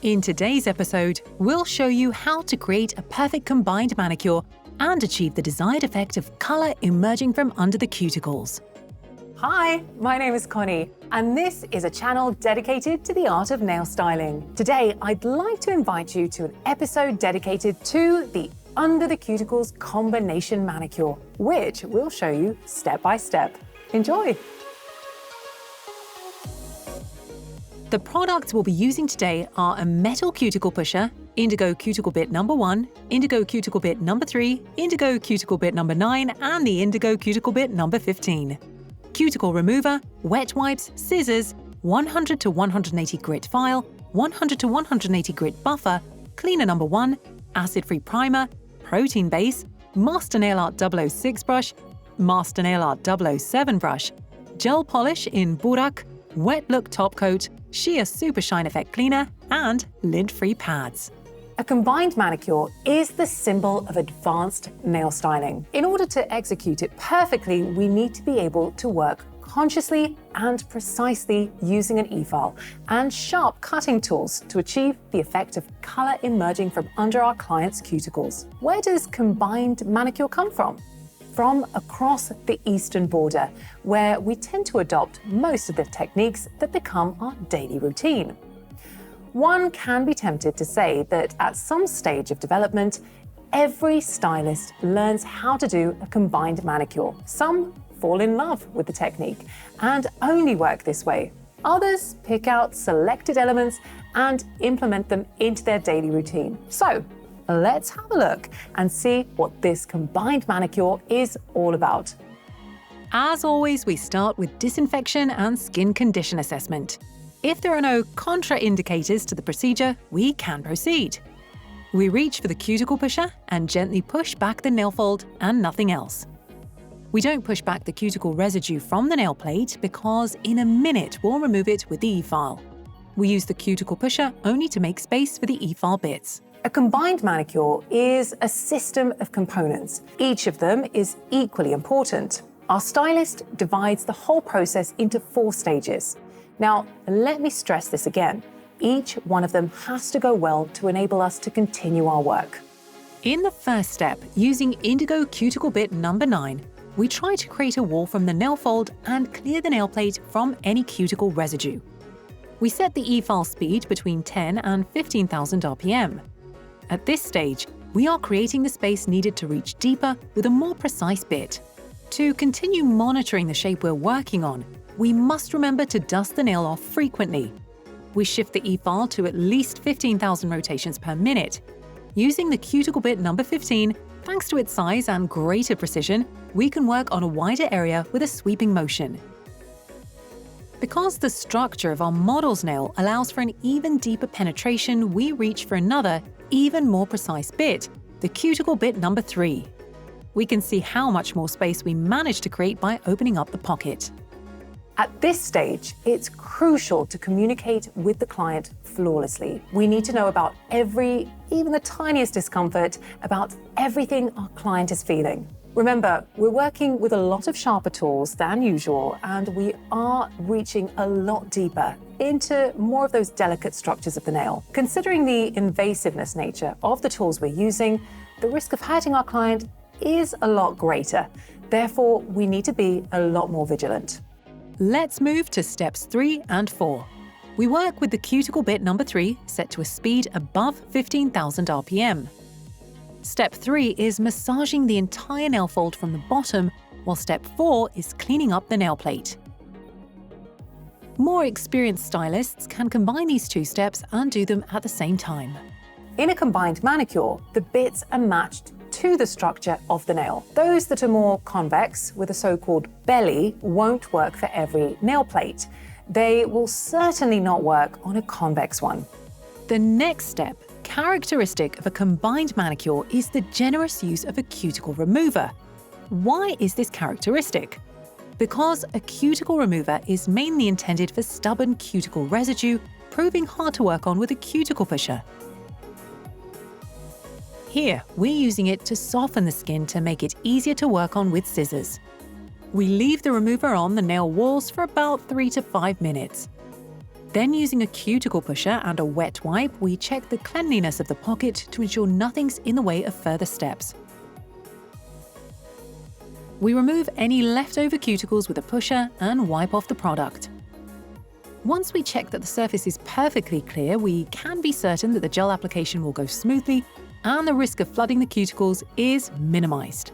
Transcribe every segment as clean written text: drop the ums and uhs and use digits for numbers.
In today's episode, we'll show you how to create a perfect combined manicure and achieve the desired effect of color emerging from under the cuticles. Hi, my name is Connie, and this is a channel dedicated to the art of nail styling. Today, I'd like to invite you to an episode dedicated to the Under the Cuticles Combination Manicure, which we'll show you step by step. Enjoy! The products we'll be using today are a metal cuticle pusher, Indigo Cuticle Bit number 1, Indigo Cuticle Bit number 3, Indigo Cuticle Bit number 9, and the Indigo Cuticle Bit number 15. Cuticle remover, wet wipes, scissors, 100 to 180 grit file, 100 to 180 grit buffer, cleaner number 1, acid-free primer, protein base, Master Nail Art 006 brush, Master Nail Art 007 brush, gel polish in Burak, wet look top coat, sheer super shine effect cleaner, and lint-free pads. A combined manicure is the symbol of advanced nail styling. In order to execute it perfectly, we need to be able to work consciously and precisely using an e-file and sharp cutting tools to achieve the effect of color emerging from under our client's cuticles. Where does combined manicure come from? From across the eastern border, where we tend to adopt most of the techniques that become our daily routine. One can be tempted to say that at some stage of development, every stylist learns how to do a combined manicure. Some fall in love with the technique and only work this way. Others pick out selected elements and implement them into their daily routine. So, let's have a look and see what this combined manicure is all about. As always, we start with disinfection and skin condition assessment. If there are no contraindicators to the procedure, we can proceed. We reach for the cuticle pusher and gently push back the nail fold and nothing else. We don't push back the cuticle residue from the nail plate because in a minute we'll remove it with the e-file. We use the cuticle pusher only to make space for the e-file bits. A combined manicure is a system of components. Each of them is equally important. Our stylist divides the whole process into 4 stages. Now, let me stress this again. Each one of them has to go well to enable us to continue our work. In the first step, using Indigo Cuticle Bit number 9, we try to create a wall from the nail fold and clear the nail plate from any cuticle residue. We set the e-file speed between 10 and 15,000 RPM. At this stage, we are creating the space needed to reach deeper with a more precise bit. To continue monitoring the shape we're working on, we must remember to dust the nail off frequently. We shift the e-file to at least 15,000 rotations per minute. Using the cuticle bit number 15, thanks to its size and greater precision, we can work on a wider area with a sweeping motion. Because the structure of our model's nail allows for an even deeper penetration, we reach for another, even more precise bit, the cuticle bit number 3. We can see how much more space we managed to create by opening up the pocket. At this stage, it's crucial to communicate with the client flawlessly. We need to know about even the tiniest discomfort, about everything our client is feeling. Remember, we're working with a lot of sharper tools than usual, and we are reaching a lot deeper into more of those delicate structures of the nail. Considering the invasiveness nature of the tools we're using, the risk of hurting our client is a lot greater. Therefore, we need to be a lot more vigilant. Let's move to steps 3 and 4. We work with the cuticle bit number 3 set to a speed above 15,000 RPM. Step 3 is massaging the entire nail fold from the bottom, while step 4 is cleaning up the nail plate. More experienced stylists can combine these 2 steps and do them at the same time. In a combined manicure, the bits are matched to the structure of the nail. Those that are more convex, with a so-called belly, won't work for every nail plate. They will certainly not work on a convex one. The next step, characteristic of a combined manicure, is the generous use of a cuticle remover. Why is this characteristic? Because a cuticle remover is mainly intended for stubborn cuticle residue, proving hard to work on with a cuticle pusher. Here, we're using it to soften the skin to make it easier to work on with scissors. We leave the remover on the nail walls for about 3 to 5 minutes. Then using a cuticle pusher and a wet wipe, we check the cleanliness of the pocket to ensure nothing's in the way of further steps. We remove any leftover cuticles with a pusher and wipe off the product. Once we check that the surface is perfectly clear, we can be certain that the gel application will go smoothly and the risk of flooding the cuticles is minimized.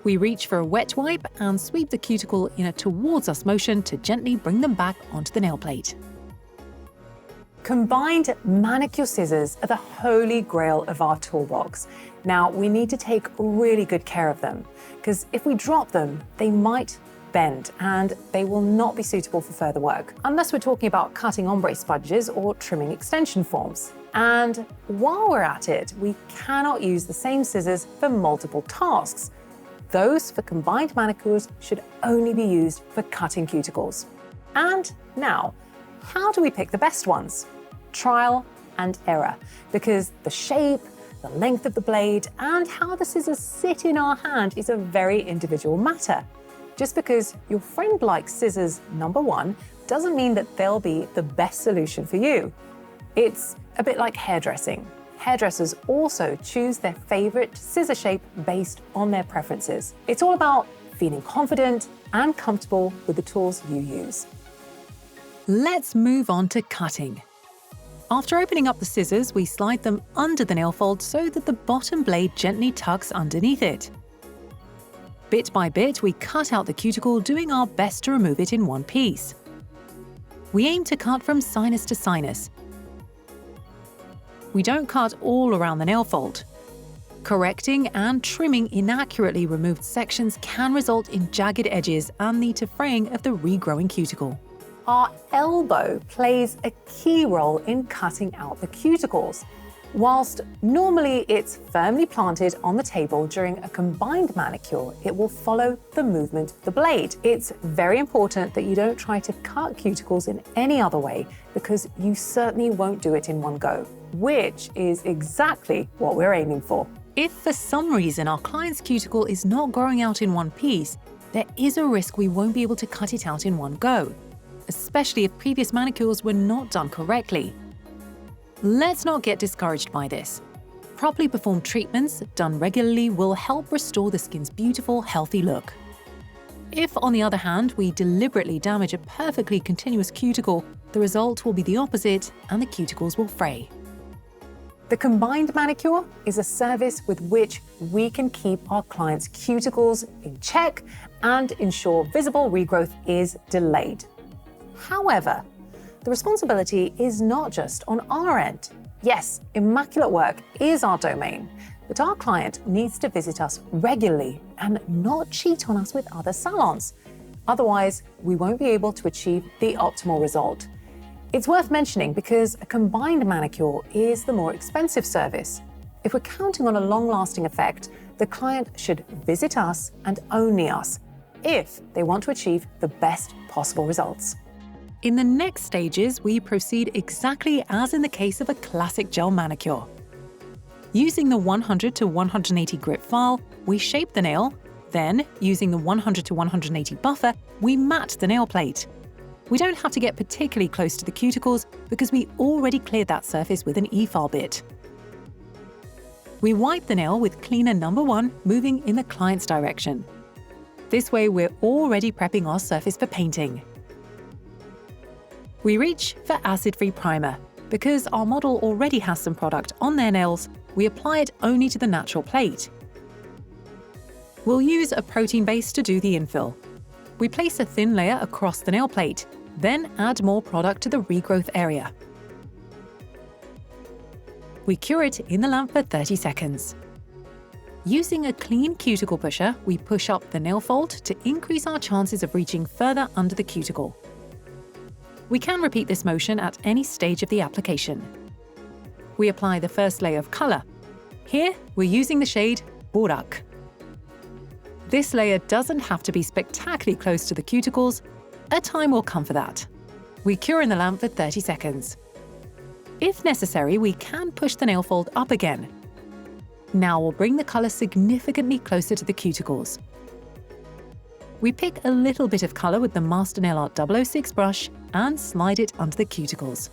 We reach for a wet wipe and sweep the cuticle in a towards us motion to gently bring them back onto the nail plate. Combined manicure scissors are the holy grail of our toolbox. Now, we need to take really good care of them, because if we drop them, they might bend and they will not be suitable for further work, unless we're talking about cutting ombre sponges or trimming extension forms. And while we're at it, we cannot use the same scissors for multiple tasks. Those for combined manicures should only be used for cutting cuticles. And now, how do we pick the best ones? Trial and error, because the shape, the length of the blade, and how the scissors sit in our hand is a very individual matter. Just because your friend likes scissors number 1 doesn't mean that they'll be the best solution for you. It's a bit like hairdressing. Hairdressers also choose their favorite scissor shape based on their preferences. It's all about feeling confident and comfortable with the tools you use. Let's move on to cutting. After opening up the scissors, we slide them under the nail fold so that the bottom blade gently tucks underneath it. Bit by bit, we cut out the cuticle, doing our best to remove it in one piece. We aim to cut from sinus to sinus. We don't cut all around the nail fold. Correcting and trimming inaccurately removed sections can result in jagged edges and lead to fraying of the regrowing cuticle. Our elbow plays a key role in cutting out the cuticles. Whilst normally it's firmly planted on the table, during a combined manicure, it will follow the movement of the blade. It's very important that you don't try to cut cuticles in any other way, because you certainly won't do it in one go, which is exactly what we're aiming for. If for some reason our client's cuticle is not growing out in one piece, there is a risk we won't be able to cut it out in one go, especially if previous manicures were not done correctly. Let's not get discouraged by this. Properly performed treatments done regularly will help restore the skin's beautiful, healthy look. If, on the other hand, we deliberately damage a perfectly continuous cuticle, the result will be the opposite and the cuticles will fray. The combined manicure is a service with which we can keep our clients' cuticles in check and ensure visible regrowth is delayed. However, the responsibility is not just on our end. Yes, immaculate work is our domain, but our client needs to visit us regularly and not cheat on us with other salons. Otherwise, we won't be able to achieve the optimal result. It's worth mentioning because a combined manicure is the more expensive service. If we're counting on a long-lasting effect, the client should visit us and only us if they want to achieve the best possible results. In the next stages, we proceed exactly as in the case of a classic gel manicure. Using the 100 to 180 grit file, we shape the nail. Then, using the 100 to 180 buffer, we mat the nail plate. We don't have to get particularly close to the cuticles because we already cleared that surface with an E-file bit. We wipe the nail with cleaner number 1, moving in the client's direction. This way, we're already prepping our surface for painting. We reach for acid-free primer. Because our model already has some product on their nails, we apply it only to the natural plate. We'll use a protein base to do the infill. We place a thin layer across the nail plate, then add more product to the regrowth area. We cure it in the lamp for 30 seconds. Using a clean cuticle pusher, we push up the nail fold to increase our chances of reaching further under the cuticle. We can repeat this motion at any stage of the application. We apply the first layer of color. Here, we're using the shade Burak. This layer doesn't have to be spectacularly close to the cuticles. A time will come for that. We cure in the lamp for 30 seconds. If necessary, we can push the nail fold up again. Now we'll bring the color significantly closer to the cuticles. We pick a little bit of colour with the Master Nail Art 006 brush and slide it under the cuticles.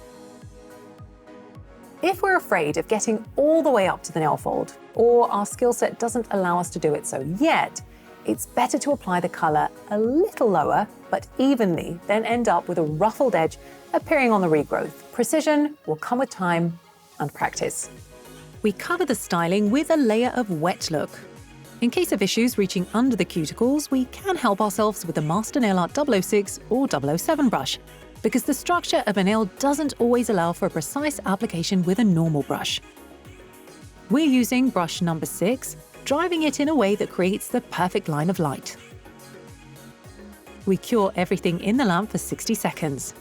If we're afraid of getting all the way up to the nail fold, or our skill set doesn't allow us to do it so yet, it's better to apply the colour a little lower, but evenly, then end up with a ruffled edge appearing on the regrowth. Precision will come with time and practice. We cover the styling with a layer of wet look. In case of issues reaching under the cuticles, we can help ourselves with the Master Nail Art 006 or 007 brush, because the structure of a nail doesn't always allow for a precise application with a normal brush. We're using brush number 6, driving it in a way that creates the perfect line of light. We cure everything in the lamp for 60 seconds.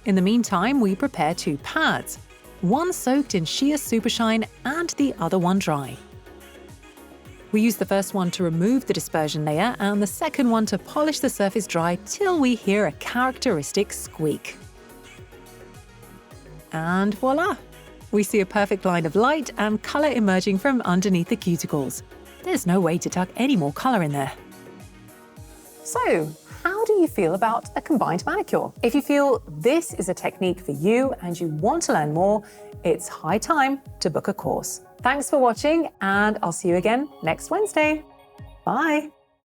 In the meantime, we prepare 2 pads, one soaked in sheer supershine and the other one dry. We use the first one to remove the dispersion layer and the second one to polish the surface dry till we hear a characteristic squeak. And voila! We see a perfect line of light and colour emerging from underneath the cuticles. There's no way to tuck any more colour in there. So, how do you feel about a combined manicure? If you feel this is a technique for you and you want to learn more, it's high time to book a course. Thanks for watching, and I'll see you again next Wednesday. Bye!